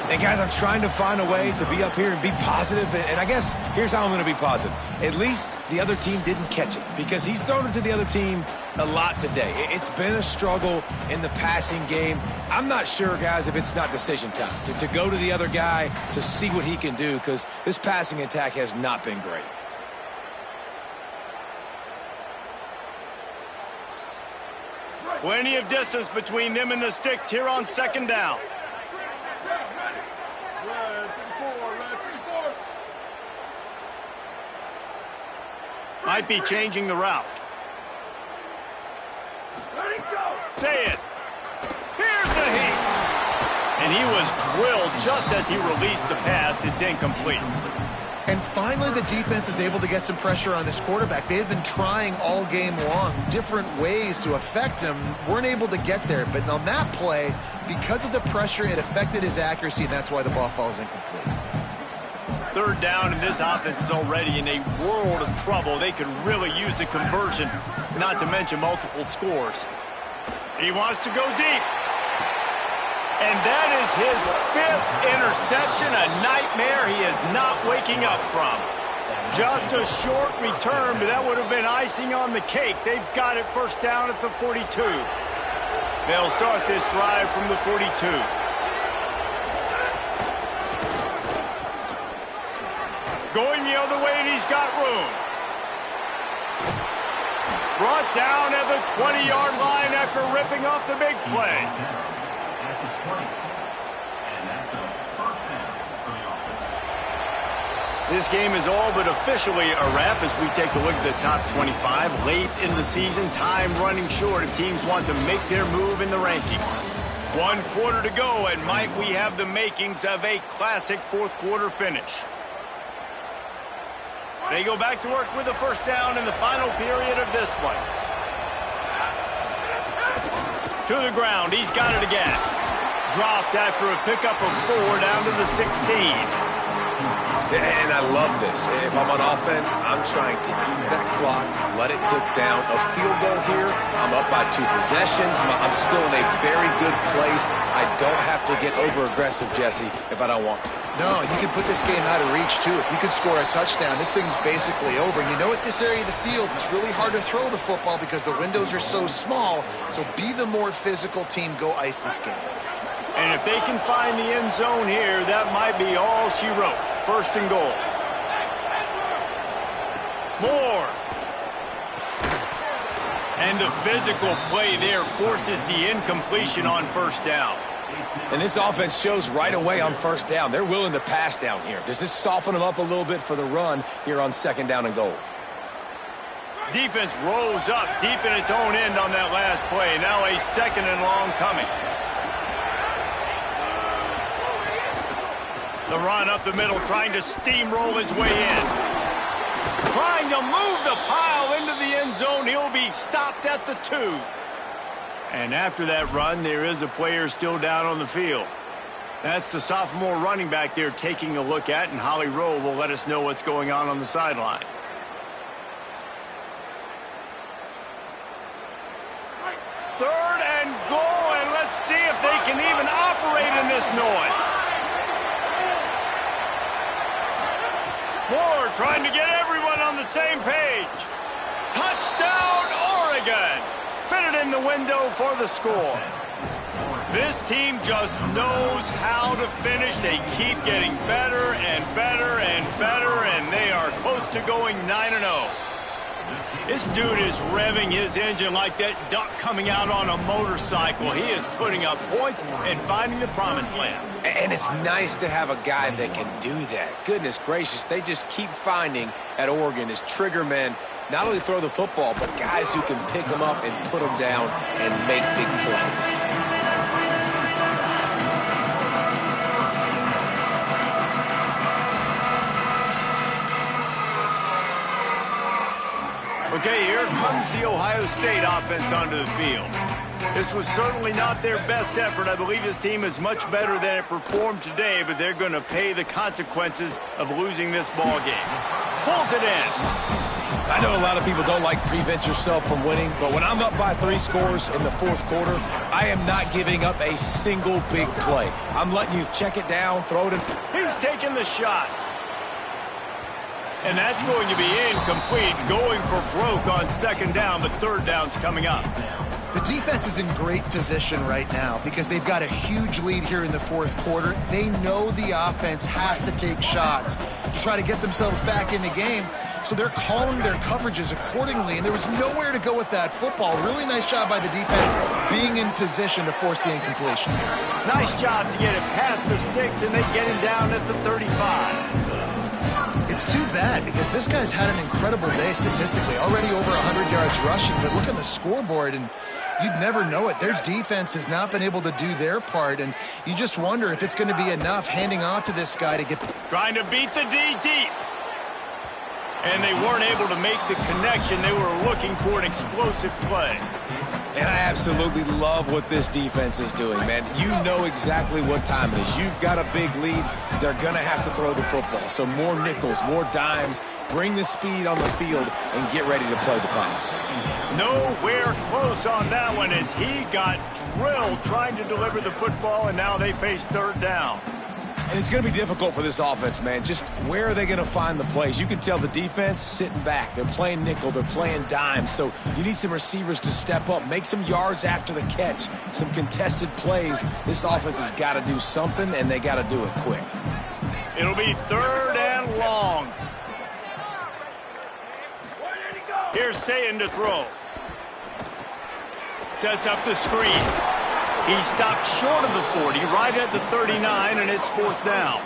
And guys, I'm trying to find a way to be up here and be positive, and I guess here's how I'm going to be positive. At least the other team didn't catch it, because he's thrown it to the other team a lot today. It's been a struggle in the passing game. I'm not sure, guys, if it's not decision time to go to the other guy to see what he can do, because this passing attack has not been great. Plenty of distance between them and the sticks here on second down. Might be changing the route. Ready, go. Say it. Here's a heat. And he was drilled just as he released the pass. It's incomplete. And finally, the defense is able to get some pressure on this quarterback. They had been trying all game long different ways to affect him. Weren't able to get there. But on that play, because of the pressure, it affected his accuracy, and that's why the ball falls incomplete. Third down, and this offense is already in a world of trouble. They could really use a conversion, not to mention multiple scores. He wants to go deep. And that is his 5th interception, a nightmare he is not waking up from. Just a short return, but that would have been icing on the cake. They've got it first down at the 42. They'll start this drive from the 42. Going the other way, and he's got room. Brought down at the 20-yard line after ripping off the big play. At the 20. And that's a first down for the offense. This game is all but officially a wrap as we take a look at the top 25. Late in the season, time running short if teams want to make their move in the rankings. 1 quarter to go, and might we have the makings of a classic fourth-quarter finish. They go back to work with a first down in the final period of this one. To the ground, he's got it again. Dropped after a pickup of 4 down to the 16. And I love this. If I'm on offense, I'm trying to eat that clock, let it tick down. A field goal here, I'm up by 2 possessions. I'm still in a very good place. I don't have to get over-aggressive, Jesse, if I don't want to. No, you can put this game out of reach, too. If you can score a touchdown, this thing's basically over. And you know, at this area of the field, it's really hard to throw the football because the windows are so small. So be the more physical team. Go ice this game. And if they can find the end zone here, that might be all she wrote. First and goal. Moore. And the physical play there forces the incompletion on first down. And this offense shows right away on first down. They're willing to pass down here. Does this soften them up a little bit for the run here on second down and goal? Defense rolls up deep in its own end on that last play. Now a second and long coming. The run up the middle, trying to steamroll his way in. Trying to move the pile into the end zone. He'll be stopped at the 2. And after that run, there is a player still down on the field. That's the sophomore running back there taking a look at, and Holly Rowe will let us know what's going on the sideline. Third and goal, and let's see if they can even operate in this noise. Moore trying to get everyone on the same page. Touchdown, Oregon! Fitted in the window for the score. This team just knows how to finish. They keep getting better and better and better, and they are close to going 9-0. This dude is revving his engine like that duck coming out on a motorcycle. He is putting up points and finding the promised land. And it's nice to have a guy that can do that. Goodness gracious, they just keep finding at Oregon as trigger men, not only throw the football, but guys who can pick them up and put them down and make big plays. Okay, here comes the Ohio State offense onto the field. This was certainly not their best effort. I believe this team is much better than it performed today, but they're going to pay the consequences of losing this ball game. Pulls it in. I know a lot of people don't like prevent yourself from winning, but when I'm up by 3 scores in the fourth quarter, I am not giving up a single big play. I'm letting you check it down, throw it in. He's taking the shot. And that's going to be incomplete, going for broke on second down, but third down's coming up. The defense is in great position right now because they've got a huge lead here in the fourth quarter. They know the offense has to take shots to try to get themselves back in the game, so they're calling their coverages accordingly, and there was nowhere to go with that football. Really nice job by the defense being in position to force the incompletion. Nice job to get it past the sticks, and they get him down at the 35. It's too bad because this guy's had an incredible day statistically, already over 100 yards rushing, but look at the scoreboard and you'd never know it. Their defense has not been able to do their part, and you just wonder if it's going to be enough handing off to this guy to get... Trying to beat the D deep. And they weren't able to make the connection. They were looking for an explosive play. And I absolutely love what this defense is doing, man. You know exactly what time it is. You've got a big lead. They're going to have to throw the football. So more nickels, more dimes, bring the speed on the field, and get ready to play the pass. Nowhere close on that one as he got drilled trying to deliver the football, and now they face third down. And it's going to be difficult for this offense, man. Just where are they going to find the plays? You can tell the defense sitting back. They're playing nickel. They're playing dime. So you need some receivers to step up, make some yards after the catch, some contested plays. This offense has got to do something, and they got to do it quick. It'll be third and long. Here's Sayin to throw. Sets up the screen. He stopped short of the 40, right at the 39, and it's fourth down.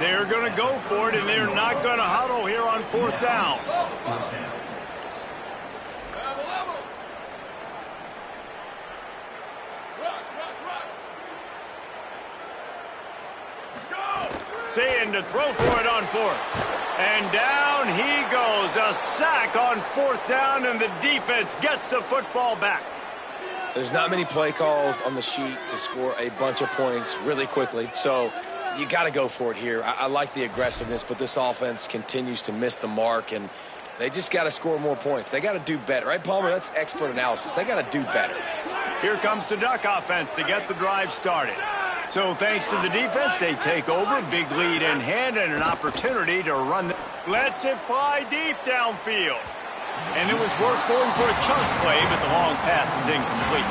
They're going to go for it, and they're not going to huddle here on fourth down. Sayin to throw for it on fourth. And down he goes. A sack on fourth down, and the defense gets the football back. There's not many play calls on the sheet to score a bunch of points really quickly, so you got to go for it here. I like the aggressiveness, but this offense continues to miss the mark, and they just got to score more points. They got to do better, right, Palmer? That's expert analysis. They got to do better. Here comes the Duck offense to get the drive started. So thanks to the defense, they take over, big lead in hand, and an opportunity to run. Lets it fly deep downfield. And it was worth going for a chunk play, but the long pass is incomplete.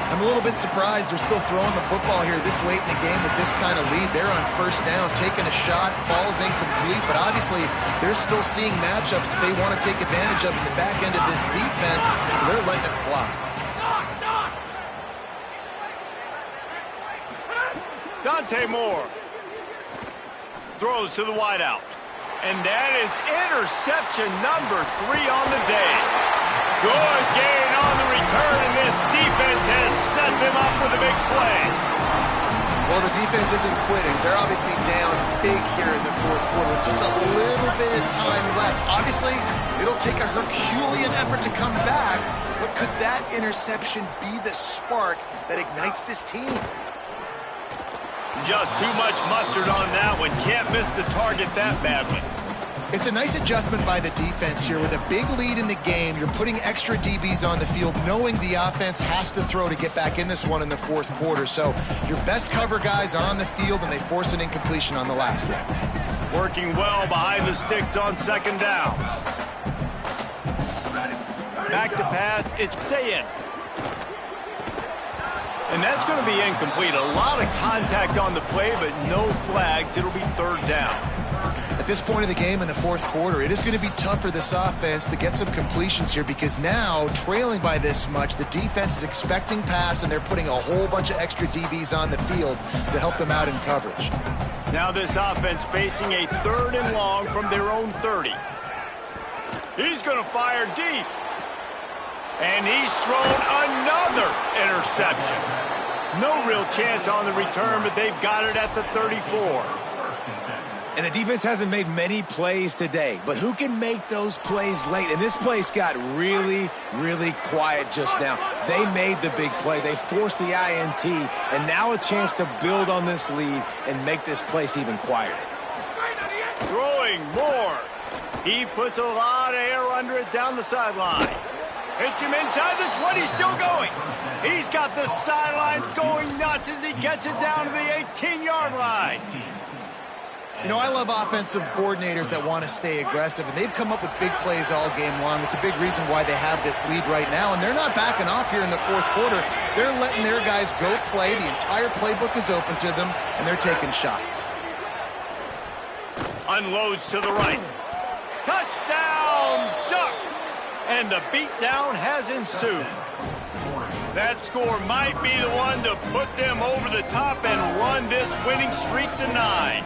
I'm a little bit surprised they're still throwing the football here this late in the game with this kind of lead. They're on first down, taking a shot, falls incomplete, but obviously they're still seeing matchups that they want to take advantage of in the back end of this defense, so they're letting it fly. Dante Moore throws to the wideout. And that is interception number 3 on the day. Good gain on the return, and this defense has set them up with a big play. Well, the defense isn't quitting. They're obviously down big here in the fourth quarter with just a little bit of time left. Obviously, it'll take a Herculean effort to come back, but could that interception be the spark that ignites this team? Just too much mustard on that one. Can't miss the target that badly. It's a nice adjustment by the defense here. With a big lead in the game, you're putting extra DBs on the field, knowing the offense has to throw to get back in this one in the fourth quarter. So your best cover guys on the field, and they force an incompletion on the last one. Working well behind the sticks on second down. Back to pass, it's Sayin. And that's going to be incomplete. A lot of contact on the play, but no flags. It'll be third down. At this point in the game in the fourth quarter, it is going to be tough for this offense to get some completions here, because now, trailing by this much, the defense is expecting pass, and they're putting a whole bunch of extra DBs on the field to help them out in coverage. Now this offense facing a 3rd and long from their own 30. He's going to fire deep. And he's thrown another interception. No real chance on the return, but they've got it at the 34. And the defense hasn't made many plays today, but who can make those plays late? And this place got really, really quiet just now. They made the big play. They forced the INT, and now a chance to build on this lead and make this place even quieter. Throwing more. He puts a lot of air under it down the sideline. Hits him inside the 20, still going. He's got the sidelines going nuts as he gets it down to the 18-yard line. You know, I love offensive coordinators that want to stay aggressive, and they've come up with big plays all game long. It's a big reason why they have this lead right now, and they're not backing off here in the fourth quarter. They're letting their guys go play. The entire playbook is open to them, and they're taking shots. Unloads to the right. Touchdown, Ducks! And the beatdown has ensued. That score might be the one to put them over the top and run this winning streak to 9.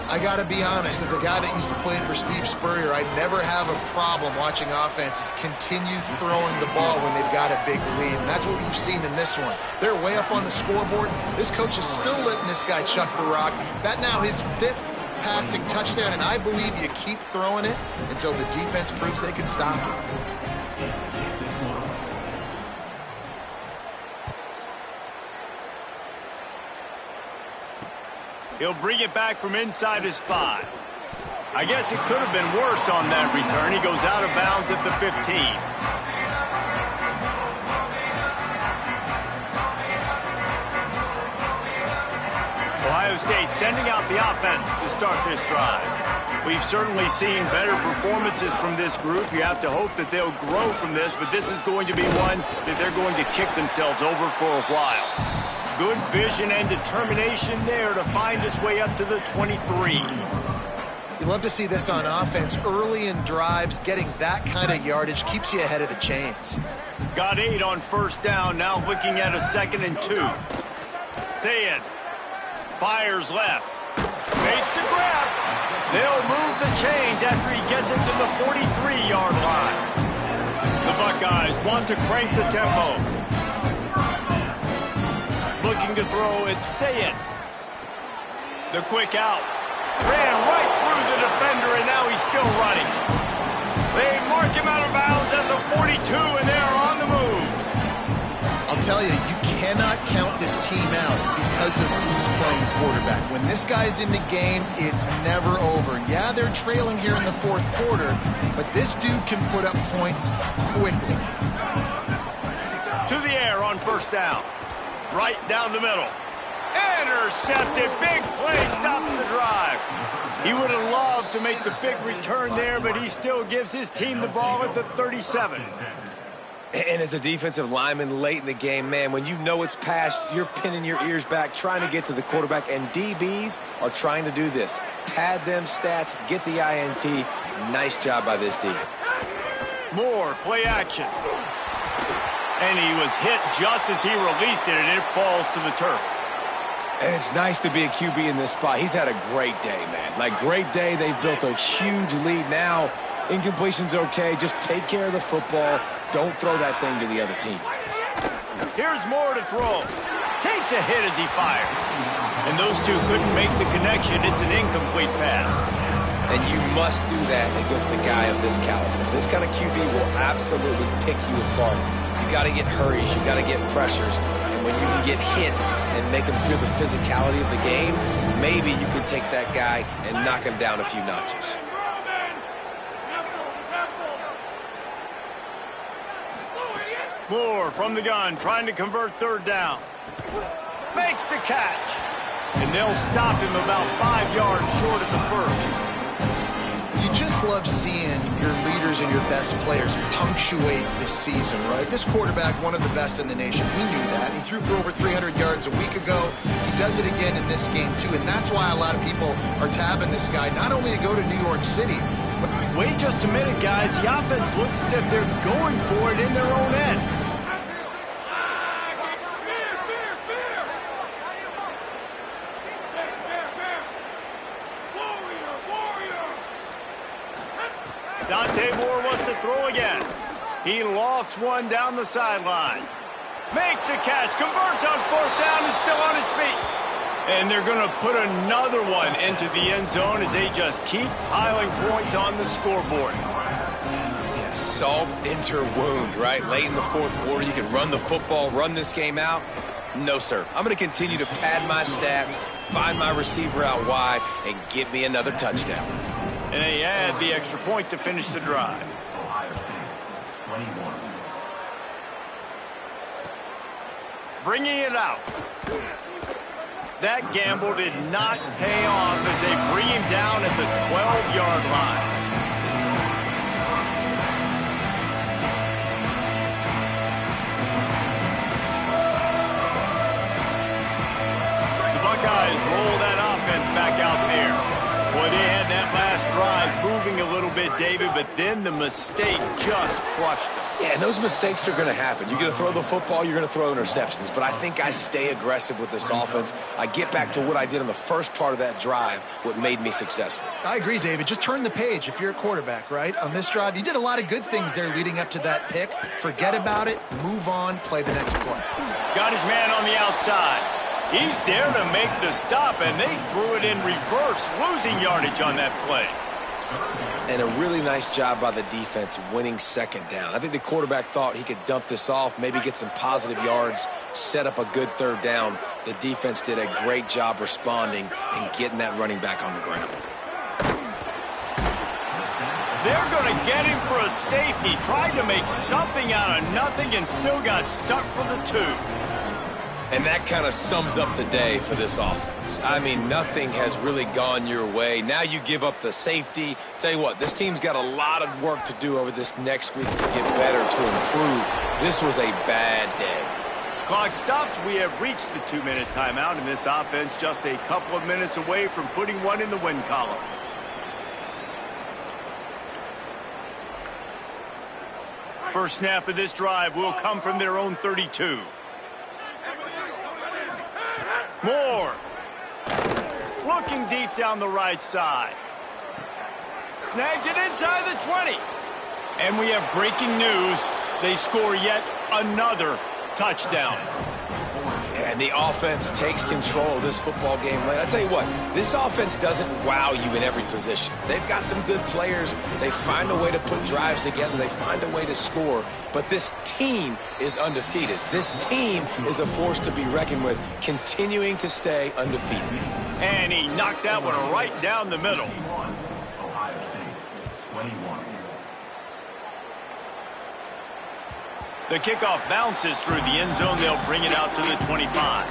I got to be honest, as a guy that used to play for Steve Spurrier, I never have a problem watching offenses continue throwing the ball when they've got a big lead, and that's what we've seen in this one. They're way up on the scoreboard. This coach is still letting this guy chuck the rock. That now his 5th passing touchdown, and I believe you keep throwing it until the defense proves they can stop it. He'll bring it back from inside his 5. I guess it could have been worse on that return. He goes out of bounds at the 15. Ohio State sending out the offense to start this drive. We've certainly seen better performances from this group. You have to hope that they'll grow from this, but this is going to be one that they're going to kick themselves over for a while. Good vision and determination there to find his way up to the 23. You love to see this on offense. Early in drives, getting that kind of yardage keeps you ahead of the chains. Got 8 on first down, now looking at a 2nd and 2. Sayin fires left. Fakes the grab. They'll move the chains after he gets it to the 43-yard line. The Buckeyes want to crank the tempo. Looking to throw, it's Sayin. The quick out. Ran right through the defender, and now he's still running. They mark him out of bounds at the 42, and they're on the move. I'll tell you, you cannot count this team out because of who's playing quarterback. When this guy's in the game, it's never over. Yeah, they're trailing here in the fourth quarter, but this dude can put up points quickly. To the air on first down. Right down the middle. Intercepted. Big play stops the drive. He would have loved to make the big return there, but he still gives his team the ball at the 37. And as a defensive lineman late in the game, man, when you know it's past, you're pinning your ears back, trying to get to the quarterback, and DBs are trying to do this. Pad them stats, get the INT. Nice job by this D. More play action. And he was hit just as he released it, and it falls to the turf. And it's nice to be a QB in this spot. He's had a great day, man. Like, great day. They've built a huge lead now. Incompletion's okay. Just take care of the football. Don't throw that thing to the other team. Here's more to throw. Takes a hit as he fires. And those two couldn't make the connection. It's an incomplete pass. And you must do that against a guy of this caliber. This kind of QB will absolutely pick you apart. You got to get hurries. You got to get pressures. And when you can get hits and make him feel the physicality of the game, maybe you can take that guy and knock him down a few notches. Moore from the gun, trying to convert third down. Makes the catch. And they'll stop him about 5 yards short of the first. You just love seeing your leaders and your best players punctuate this season, right? This quarterback, one of the best in the nation. We knew that. He threw for over 300 yards a week ago. He does it again in this game, too. And that's why a lot of people are tabbing this guy, not only to go to New York City, but wait just a minute, guys. The offense looks as if they're going for it in their own end. Dante Moore wants to throw again. He lofts one down the sideline. Makes a catch, converts on fourth down, is still on his feet. And they're going to put another one into the end zone as they just keep piling points on the scoreboard. Yeah, salt into wound, right? Late in the fourth quarter, you can run the football, run this game out. No, sir. I'm going to continue to pad my stats, find my receiver out wide, and get me another touchdown. And they add the extra point to finish the drive. Ohio State, 21. Bringing it out. That gamble did not pay off as they bring him down at the 12-yard line. The Buckeyes roll that offense back out there. Boy, they had that last drive moving a little bit, David, but then the mistake just crushed them. Yeah, and those mistakes are going to happen. You're going to throw the football, you're going to throw interceptions. But I think I stay aggressive with this offense. I get back to what I did in the first part of that drive, what made me successful. I agree, David. Just turn the page if you're a quarterback, right? On this drive, you did a lot of good things there leading up to that pick. Forget about it, move on, play the next play. Got his man on the outside. He's there to make the stop, and they threw it in reverse, losing yardage on that play. And a really nice job by the defense winning second down. I think the quarterback thought he could dump this off, maybe get some positive yards, set up a good third down. The defense did a great job responding and getting that running back on the ground. They're going to get him for a safety. Tried to make something out of nothing and still got stuck for the two. And that kind of sums up the day for this offense. I mean, nothing has really gone your way. Now you give up the safety. Tell you what, this team's got a lot of work to do over this next week to get better, to improve. This was a bad day. Clock stops. We have reached the 2-minute timeout, and this offense just a couple of minutes away from putting one in the win column. First snap of this drive will come from their own 32. Moore. Looking deep down the right side. Snags it inside the 20. And we have breaking news. They score yet another touchdown. And the offense takes control of this football game late. I tell you what, this offense doesn't wow you in every position. They've got some good players. They find a way to put drives together. They find a way to score. But this team is undefeated. This team is a force to be reckoned with, continuing to stay undefeated. And he knocked that one right down the middle. Ohio State, 21. The kickoff bounces through the end zone. They'll bring it out to the 25.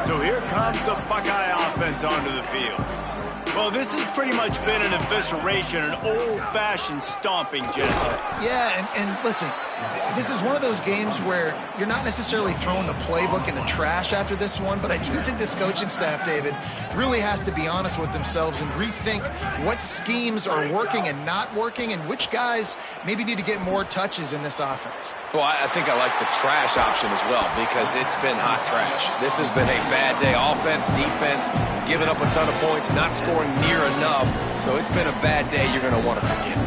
So here comes the Buckeye offense onto the field. Well, this has pretty much been an evisceration, an old-fashioned stomping, Jesse. Yeah, and listen, this is one of those games where you're not necessarily throwing the playbook in the trash after this one, but I do think this coaching staff, David, really has to be honest with themselves and rethink what schemes are working and not working and which guys maybe need to get more touches in this offense. Well, I think I like the trash option as well because it's been hot trash. This has been a bad day. Offense, defense, giving up a ton of points, not scoring near enough. So it's been a bad day you're going to want to forget.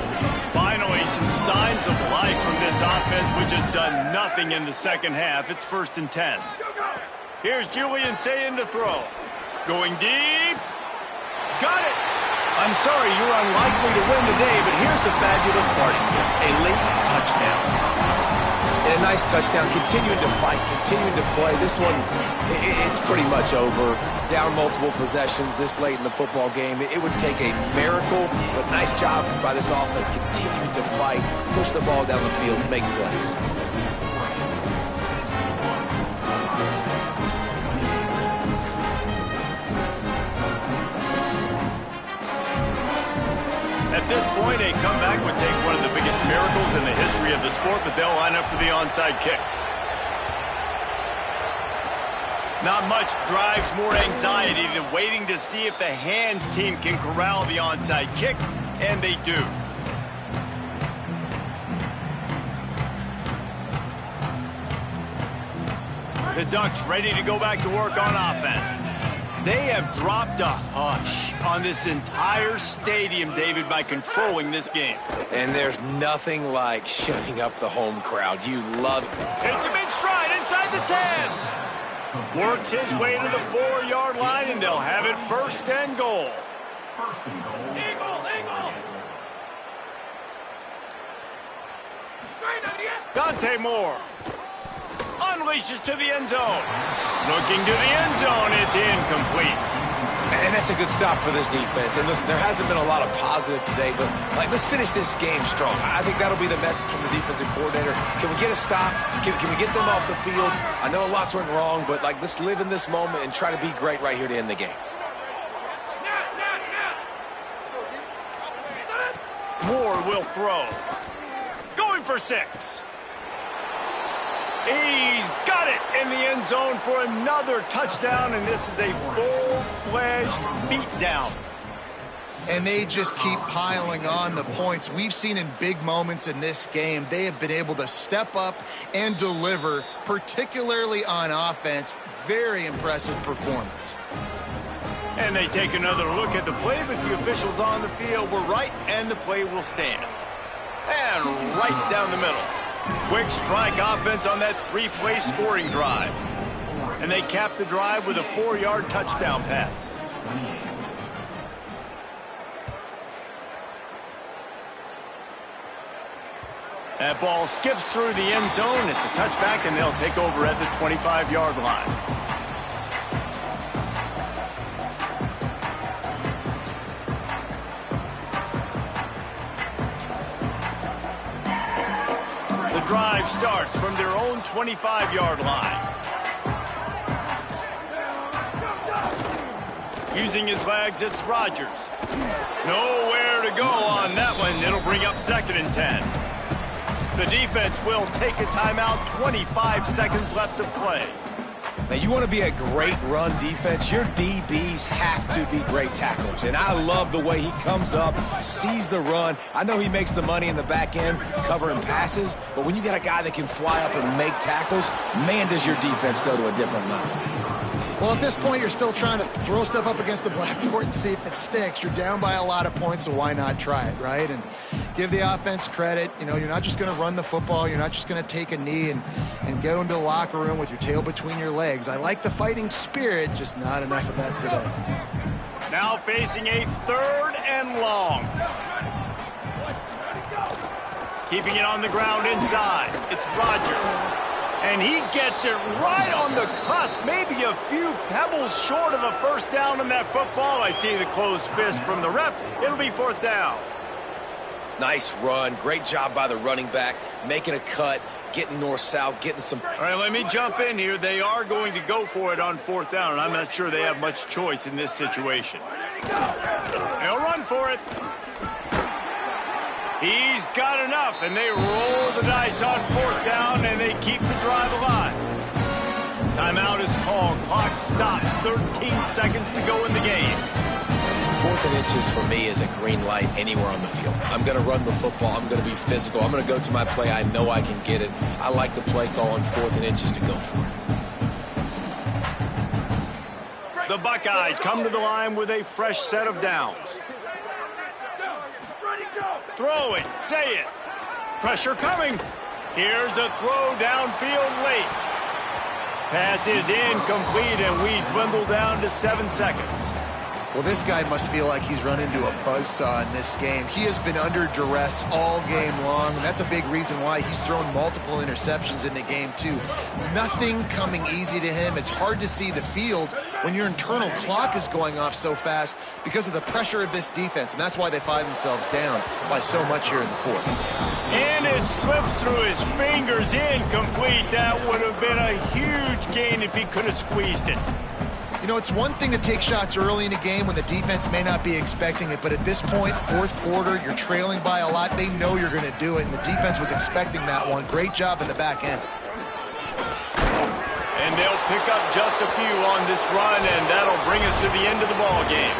Finally, some signs of life from this offense, which has done nothing in the second half. It's 1st and 10. Here's Julian saying to throw. Going deep. Got it. I'm sorry you're unlikely to win today, but here's a fabulous parting gift. A late touchdown. And a nice touchdown, continuing to fight, continuing to play. This one, it's pretty much over. Down multiple possessions this late in the football game. It would take a miracle, but nice job by this offense continuing to fight, push the ball down the field, make plays. At this point, a comeback would take one of the biggest miracles in the history of the sport, but they'll line up for the onside kick. Not much drives more anxiety than waiting to see if the hands team can corral the onside kick, and they do. The Ducks ready to go back to work on offense. They have dropped a hush on this entire stadium, David, by controlling this game. And there's nothing like shutting up the home crowd. You love it. It's a big stride inside the 10. Works his way to the 4-yard line, and they'll have it first and goal. Eagle! Dante Moore unleashes to the end zone. Looking to the end zone, it's incomplete. And that's a good stop for this defense. And listen, there hasn't been a lot of positive today, but let's finish this game strong. I think that'll be the message from the defensive coordinator. Can we get a stop? Can we get them off the field? I know lots went wrong, but let's live in this moment and try to be great right here to end the game. Moore will throw. Going for 6. He's got it in the end zone for another touchdown, and this is a full-fledged beatdown. And they just keep piling on the points. We've seen in big moments in this game, they have been able to step up and deliver, particularly on offense. Very impressive performance. And they take another look at the play, but the officials on the field were right, and the play will stand. And right down the middle. Quick strike offense on that 3-play scoring drive. And they cap the drive with a 4-yard touchdown pass. That ball skips through the end zone. It's a touchback, and they'll take over at the 25-yard line. Drive starts from their own 25-yard line. Using his legs, it's Rodgers. Nowhere to go on that one. It'll bring up 2nd and 10. The defense will take a timeout. 25 seconds left to play. Now, you want to be a great run defense, your DBs have to be great tacklers. And I love the way he comes up, sees the run. I know he makes the money in the back end covering passes, but when you got a guy that can fly up and make tackles, man, does your defense go to a different level. Well, at this point, you're still trying to throw stuff up against the blackboard and see if it sticks. You're down by a lot of points, so why not try it, right? And give the offense credit. You know, you're not just going to run the football. You're not just going to take a knee and go into the locker room with your tail between your legs. I like the fighting spirit, just not enough of that today. Now facing a 3rd and long. Keeping it on the ground inside. It's Rodgers. And he gets it right on the cusp, maybe a few pebbles short of a first down on that football. I see the closed fist from the ref. It'll be 4th down. Nice run. Great job by the running back, making a cut, getting north-south, getting some... All right, let me jump in here. They are going to go for it on 4th down, and I'm not sure they have much choice in this situation. They'll run for it. He's got enough, and they roll the dice on 4th down, and they keep the drive alive. Timeout is called. Clock stops. 13 seconds to go in the game. 4th and inches for me is a green light anywhere on the field. I'm going to run the football. I'm going to be physical. I'm going to go to my play. I know I can get it. I like the play call on 4th and inches to go for it. The Buckeyes come to the line with a fresh set of downs. Throw it. Say it. Pressure coming. Here's a throw downfield late. Pass is incomplete, and we dwindle down to 7 seconds. Well, this guy must feel like he's run into a buzzsaw in this game. He has been under duress all game long, and that's a big reason why he's thrown multiple interceptions in the game, too. Nothing coming easy to him. It's hard to see the field when your internal clock is going off so fast because of the pressure of this defense, and that's why they find themselves down by so much here in the fourth. And it slips through his fingers, incomplete. That would have been a huge gain if he could have squeezed it. You know, it's one thing to take shots early in a game when the defense may not be expecting it, but at this point, fourth quarter, you're trailing by a lot. They know you're going to do it, and the defense was expecting that one. Great job in the back end. And they'll pick up just a few on this run, and that'll bring us to the end of the ball game.